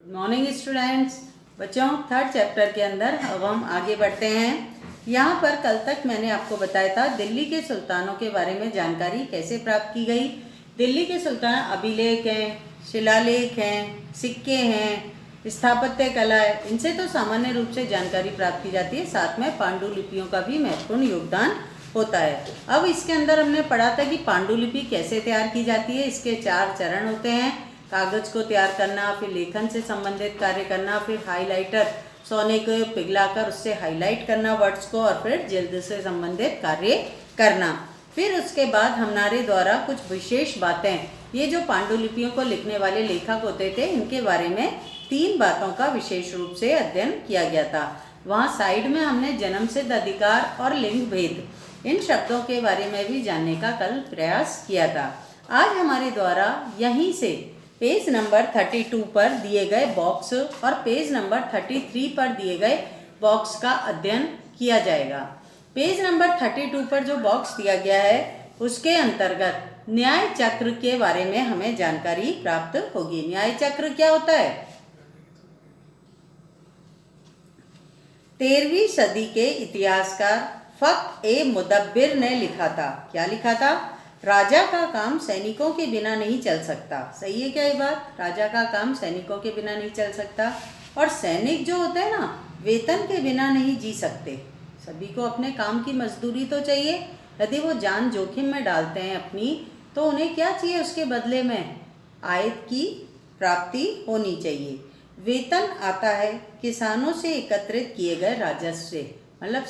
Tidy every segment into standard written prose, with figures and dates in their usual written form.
Good morning students. बच्चों, third chapter के अंदर अब हम आगे बढ़ते हैं। यहाँ पर कल तक मैंने आपको बताया था दिल्ली के सुल्तानों के बारे में जानकारी कैसे प्राप्त की गई। दिल्ली के सुल्तान अभिलेख हैं, शिलालेख हैं, सिक्के हैं, स्थापत्य कला है, इनसे तो सामान्य रूप से जानकारी प्राप्त की जाती है। साथ में पांडुलिपियों का भी महत्वपूर्ण योगदान होता है। अब इसके अंदर हमने पढ़ा था कि पांडुलिपि कैसे तैयार की जाती है। इसके 4 चरण होते हैं। कागज को तैयार करना, फिर लेखन से संबंधित कार्य करना, फिर हाइलाइटर सोने को पिघलाकर उससे हाईलाइट करना वर्ड्स को, और फिर जल्द से संबंधित कार्य करना। फिर उसके बाद हमारे द्वारा कुछ विशेष बातें, ये जो पांडुलिपियों को लिखने वाले लेखक होते थे, इनके बारे में 3 बातों का विशेष रूप से अध्ययन किया गया था। वहाँ साइड में हमने जन्म सिद्ध अधिकार और लिंग भेद, इन शब्दों के बारे में भी जानने का कल प्रयास किया था। आज हमारे द्वारा यहीं से पेज नंबर 32 पर दिए गए बॉक्स और पेज नंबर 33 पर दिए गए बॉक्स का अध्ययन किया जाएगा। पेज नंबर 32 पर जो बॉक्स दिया गया है उसके अंतर्गत न्याय चक्र के बारे में हमें जानकारी प्राप्त होगी। न्याय चक्र क्या होता है? 13वीं सदी के इतिहासकार फ़ख-ए-मुदब्बिर ने लिखा था। क्या लिखा था? राजा का काम सैनिकों के बिना नहीं चल सकता। सही है क्या ये बात? राजा का काम सैनिकों के बिना नहीं चल सकता। और सैनिक जो होते हैं ना, वेतन के बिना नहीं जी सकते। सभी को अपने काम की मजदूरी तो चाहिए। यदि वो जान जोखिम में डालते हैं अपनी, तो उन्हें क्या चाहिए? उसके बदले में आय की प्राप्ति होनी चाहिए। वेतन आता है किसानों से एकत्रित किए गए राजस्व से। मतलब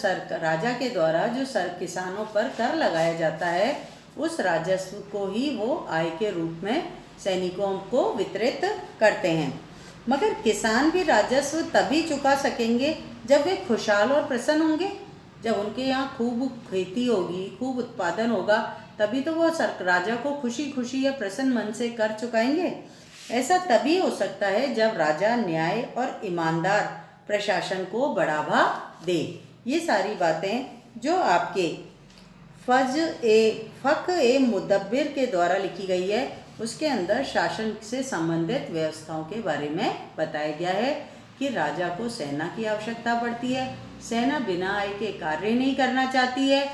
राजा के द्वारा जो किसानों पर कर लगाया जाता है, उस राजस्व को ही वो आय के रूप में सैनिकों को वितरित करते हैं। मगर किसान भी राजस्व तभी चुका सकेंगे जब वे खुशहाल और प्रसन्न होंगे। जब उनके यहाँ खूब खेती होगी, खूब उत्पादन होगा, तभी तो वो राजा को खुशी खुशी या प्रसन्न मन से कर चुकाएंगे। ऐसा तभी हो सकता है जब राजा न्याय और ईमानदार प्रशासन को बढ़ावा दे। ये सारी बातें जो आपके फ़ख-ए-मुदब्बिर के द्वारा लिखी गई है, उसके अंदर शासन से संबंधित व्यवस्थाओं के बारे में बताया गया है कि राजा को सेना की आवश्यकता पड़ती है। सेना बिना आय के कार्य नहीं करना चाहती है।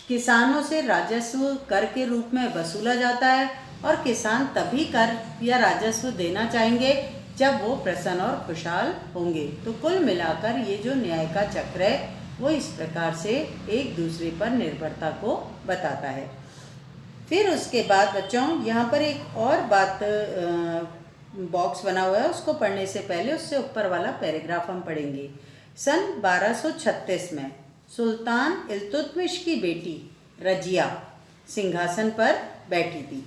किसानों से राजस्व कर के रूप में वसूला जाता है और किसान तभी कर या राजस्व देना चाहेंगे जब वो प्रसन्न और खुशहाल होंगे। तो कुल मिलाकर ये जो न्याय का चक्र है वो इस प्रकार से एक दूसरे पर निर्भरता को बताता है। फिर उसके बाद बच्चों, यहाँ पर एक और बात बॉक्स बना हुआ है, उसको पढ़ने से पहले उससे ऊपर वाला पैराग्राफ हम पढ़ेंगे। सन 1236 में सुल्तान इल्तुतमिश की बेटी रजिया सिंहासन पर बैठी थी।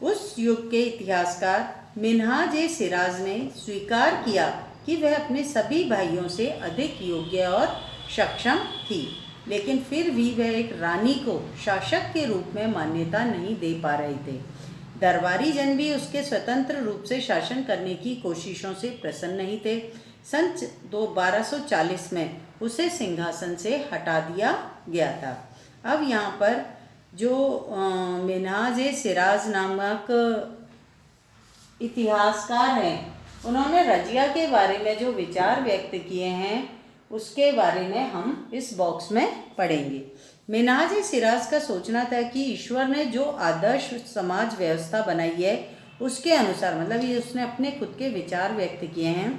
उस युग के इतिहासकार मिन्हाज-ए-सिराज ने स्वीकार किया कि वह अपने सभी भाइयों से अधिक योग्य और सक्षम थी, लेकिन फिर भी वह एक रानी को शासक के रूप में मान्यता नहीं दे पा रहे थे। दरबारी जन भी उसके स्वतंत्र रूप से शासन करने की कोशिशों से प्रसन्न नहीं थे। सन 1240 में उसे सिंहासन से हटा दिया गया था। अब यहाँ पर जो मिन्हाज-ए-सिराज नामक इतिहासकार हैं, उन्होंने रजिया के बारे में जो विचार व्यक्त किए हैं उसके बारे में हम इस बॉक्स में पढ़ेंगे। मिन्हाज-ए-सिराज का सोचना था कि ईश्वर ने जो आदर्श समाज व्यवस्था बनाई है उसके अनुसार, मतलब ये उसने अपने खुद के विचार व्यक्त किए हैं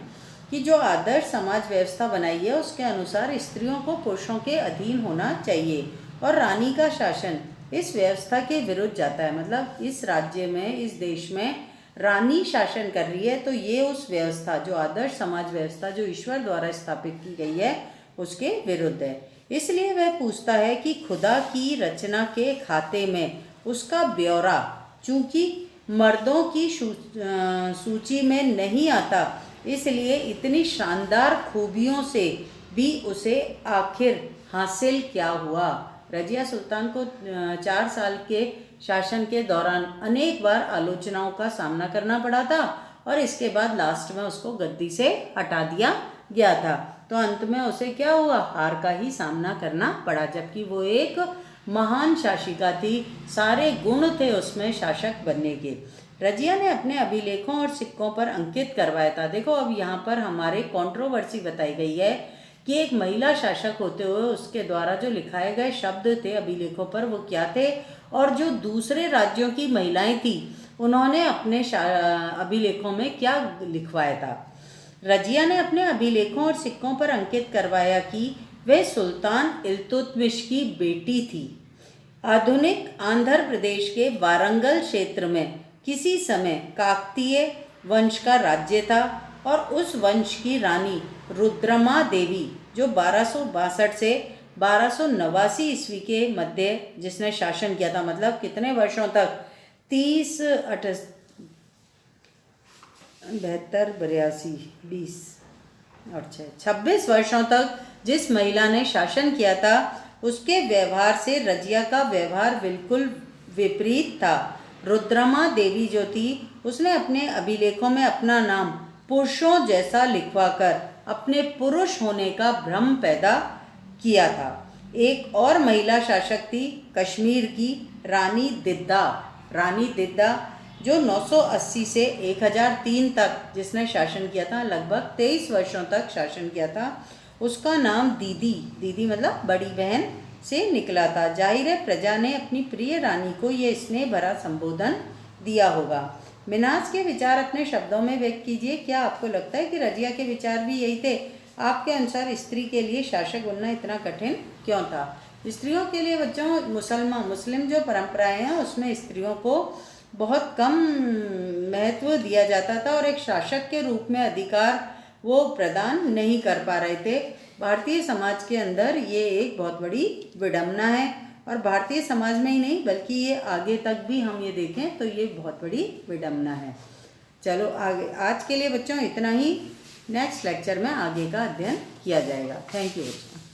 कि जो आदर्श समाज व्यवस्था बनाई है उसके अनुसार स्त्रियों को पुरुषों के अधीन होना चाहिए और रानी का शासन इस व्यवस्था के विरुद्ध जाता है। मतलब इस राज्य में, इस देश में रानी शासन कर रही है, तो ये उस व्यवस्था, जो आदर्श समाज व्यवस्था जो ईश्वर द्वारा स्थापित की गई है, उसके विरुद्ध है। इसलिए वह पूछता है कि खुदा की रचना के खाते में उसका ब्यौरा चूंकि मर्दों की सूची में नहीं आता, इसलिए इतनी शानदार खूबियों से भी उसे आखिर हासिल क्या हुआ। रजिया सुल्तान को 4 साल के शासन के दौरान अनेक बार आलोचनाओं का सामना करना पड़ा था और इसके बाद लास्ट में उसको गद्दी से हटा दिया गया था। तो अंत में उसे क्या हुआ? हार का ही सामना करना पड़ा, जबकि वो एक महान शासिका थी, सारे गुण थे उसमें शासक बनने के। रजिया ने अपने अभिलेखों और सिक्कों पर अंकित करवाया था। देखो अब यहाँ पर हमारे कंट्रोवर्सी बताई गई है कि एक महिला शासक होते हुए उसके द्वारा जो लिखाए गए शब्द थे अभिलेखों पर वो क्या थे, और जो दूसरे राज्यों की महिलाएं थी उन्होंने अपने अभिलेखों में क्या लिखवाया था। रजिया ने अपने अभिलेखों और सिक्कों पर अंकित करवाया कि वे सुल्तान इल्तुतमिश की बेटी थी। आधुनिक आंध्र प्रदेश के वारंगल क्षेत्र में किसी समय काकतीय वंश का राज्य था और उस वंश की रानी रुद्रमा देवी जो 1262 से 1289 ईस्वी के मध्य जिसने शासन किया था, मतलब कितने वर्षों तक, 30 72 82 20 और 26 वर्षों तक जिस महिला ने शासन किया था उसके व्यवहार से रजिया का व्यवहार बिल्कुल विपरीत था। रुद्रमा देवी जो थी उसने अपने अभिलेखों में अपना नाम पुरुषों जैसा लिखवाकर अपने पुरुष होने का भ्रम पैदा किया था। एक और महिला शासक थी कश्मीर की रानी दिद्दा। रानी दिद्दा जो 980 से 1003 तक जिसने शासन किया था, लगभग 23 वर्षों तक शासन किया था। उसका नाम दीदी, दीदी मतलब बड़ी बहन से निकला था। जाहिर है प्रजा ने अपनी प्रिय रानी को ये स्नेह भरा संबोधन दिया होगा। मिनाज के विचार अपने शब्दों में व्यक्त कीजिए। क्या आपको लगता है कि रजिया के विचार भी यही थे? आपके अनुसार स्त्री के लिए शासक बनना इतना कठिन क्यों था? स्त्रियों के लिए बच्चों मुस्लिम जो परंपराएं हैं उसमें स्त्रियों को बहुत कम महत्व दिया जाता था और एक शासक के रूप में अधिकार वो प्रदान नहीं कर पा रहे थे। भारतीय समाज के अंदर ये एक बहुत बड़ी विडंबना है और भारतीय समाज में ही नहीं बल्कि ये आगे तक भी हम ये देखें तो ये बहुत बड़ी विडंबना है। चलो आगे, आज के लिए बच्चों इतना ही। नेक्स्ट लेक्चर में आगे का अध्ययन किया जाएगा। थैंक यू बच्चों।